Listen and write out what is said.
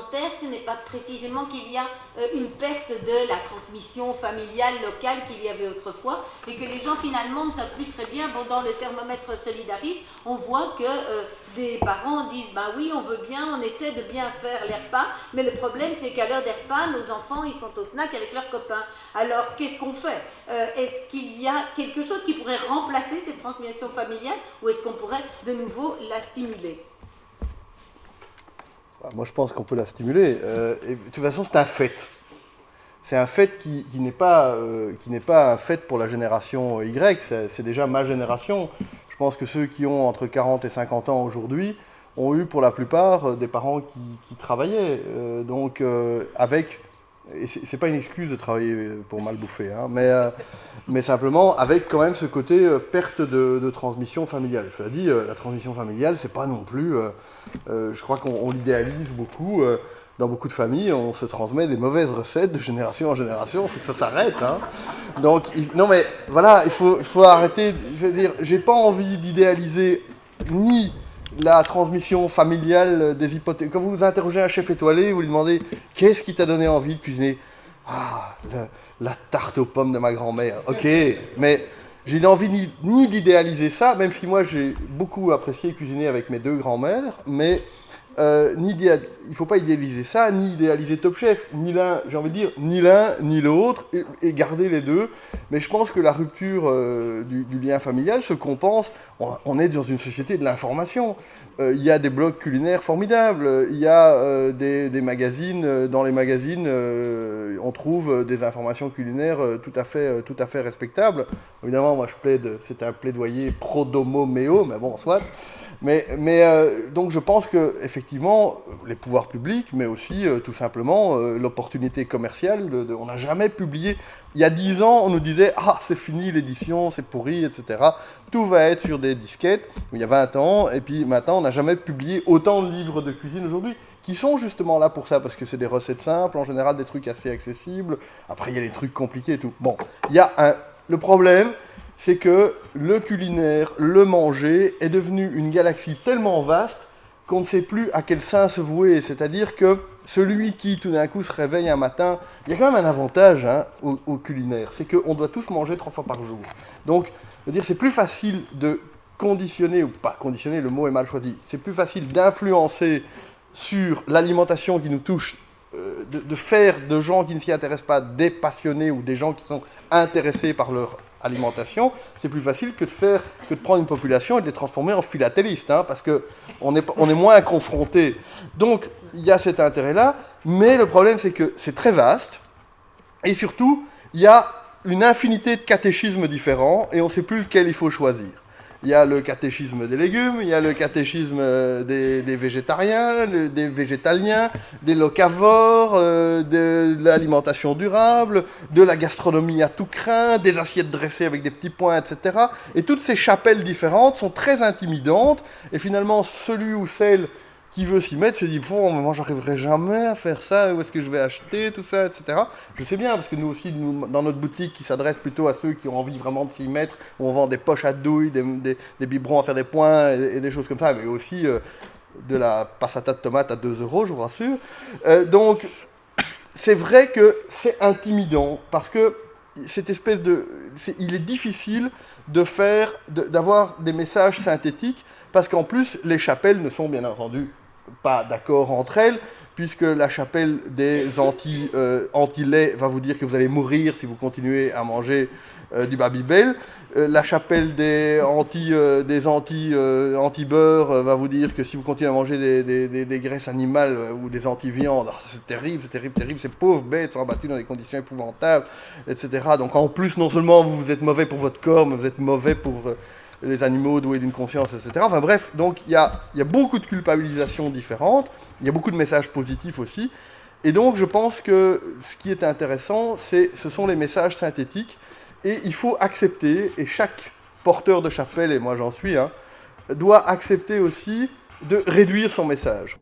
volontaire, ce n'est pas précisément qu'il y a une perte de la transmission familiale locale qu'il y avait autrefois, et que les gens finalement ne savent plus très bien. Bon, dans le thermomètre solidariste, on voit que des parents disent, ben oui, on veut bien, on essaie de bien faire les repas, mais le problème c'est qu'à l'heure des repas, nos enfants, ils sont au snack avec leurs copains. Alors, qu'est-ce qu'on fait? Est-ce qu'il y a quelque chose qui pourrait remplacer cette transmission familiale, ou est-ce qu'on pourrait de nouveau la stimuler? Moi, je pense qu'on peut la stimuler. Et de toute façon, c'est un fait. C'est un fait qui n'est pas un fait pour la génération Y, c'est déjà ma génération. Je pense que ceux qui ont entre 40 et 50 ans aujourd'hui ont eu pour la plupart des parents qui travaillaient. Avec, et c'est pas une excuse de travailler pour mal bouffer, hein, mais simplement avec quand même ce côté perte de transmission familiale. Cela dit, la transmission familiale, c'est pas non plus... je crois qu'on l'idéalise beaucoup. Dans beaucoup de familles, on se transmet des mauvaises recettes de génération en génération. Il faut que ça s'arrête. Hein. Donc, non mais voilà, il faut arrêter. Je veux dire, j'ai pas envie d'idéaliser ni la transmission familiale des hypothèses. Quand vous interrogez un chef étoilé, vous lui demandez qu'est-ce qui t'a donné envie de cuisiner? Ah, la tarte aux pommes de ma grand-mère. Ok, mais j'ai envie ni d'idéaliser ça, même si moi j'ai beaucoup apprécié cuisiner avec mes deux grands-mères, mais il ne faut pas idéaliser ça, ni idéaliser Top Chef, ni l'un, j'ai envie de dire, ni l'un, ni l'autre, et garder les deux. Mais je pense que la rupture du lien familial se compense. On est dans une société de l'information. Il y a des blogs culinaires formidables, il y a des magazines. Dans les magazines, on trouve des informations culinaires tout à fait respectables. Évidemment, moi je plaide, c'est un plaidoyer pro domo meo, mais bon, soit. Donc je pense que effectivement les pouvoirs publics, mais aussi tout simplement l'opportunité commerciale, on n'a jamais publié. Il y a 10 ans, on nous disait ah c'est fini l'édition, c'est pourri, etc. Tout va être sur des disquettes. Il y a 20 ans, et puis maintenant on n'a jamais publié autant de livres de cuisine aujourd'hui, qui sont justement là pour ça, parce que c'est des recettes simples, en général des trucs assez accessibles. Après il y a des trucs compliqués et tout. Bon, le problème, c'est que le culinaire, le manger, est devenu une galaxie tellement vaste qu'on ne sait plus à quel sein se vouer. C'est-à-dire que celui qui, tout d'un coup, se réveille un matin... Il y a quand même un avantage au culinaire, c'est qu'on doit tous manger 3 fois par jour. Donc, je veux dire, c'est plus facile de conditionner, ou pas conditionner, le mot est mal choisi, c'est plus facile d'influencer sur l'alimentation qui nous touche, de faire de gens qui ne s'y intéressent pas des passionnés ou des gens qui sont intéressés par leur alimentation, c'est plus facile que de prendre une population et de les transformer en philatélistes, hein, parce qu'on est moins confronté. Donc, il y a cet intérêt-là, mais le problème, c'est que c'est très vaste, et surtout, il y a une infinité de catéchismes différents, et on ne sait plus lequel il faut choisir. Il y a le catéchisme des légumes, il y a le catéchisme des végétariens, des végétaliens, des locavores, de l'alimentation durable, de la gastronomie à tout crin, des assiettes dressées avec des petits points, etc. Et toutes ces chapelles différentes sont très intimidantes, et finalement, celui ou celle qui veut s'y mettre se dit « Bon, moi, j'arriverai jamais à faire ça, où est-ce que je vais acheter, tout ça, etc. » Je sais bien, parce que nous aussi, dans notre boutique, qui s'adresse plutôt à ceux qui ont envie vraiment de s'y mettre, où on vend des poches à douille, des biberons à faire des points, et des choses comme ça, mais aussi de la passata de tomate à 2 €, je vous rassure. Donc, c'est vrai que c'est intimidant, parce que cette espèce il est difficile d'avoir des messages synthétiques, parce qu'en plus, les chapelles ne sont bien entendu pas d'accord entre elles, puisque la chapelle des anti-lait va vous dire que vous allez mourir si vous continuez à manger du Babybel. La chapelle des anti-beurre va vous dire que si vous continuez à manger des graisses animales ou des anti-viandes, c'est terrible, ces pauvres bêtes sont abattues dans des conditions épouvantables, etc. Donc en plus, non seulement vous êtes mauvais pour votre corps, mais vous êtes mauvais pour... les animaux doués d'une conscience, etc. Enfin bref, donc il y a beaucoup de culpabilisations différentes, il y a beaucoup de messages positifs aussi, et donc je pense que ce qui est intéressant, ce sont les messages synthétiques, et il faut accepter, et chaque porteur de chapelle, et moi j'en suis, doit accepter aussi de réduire son message.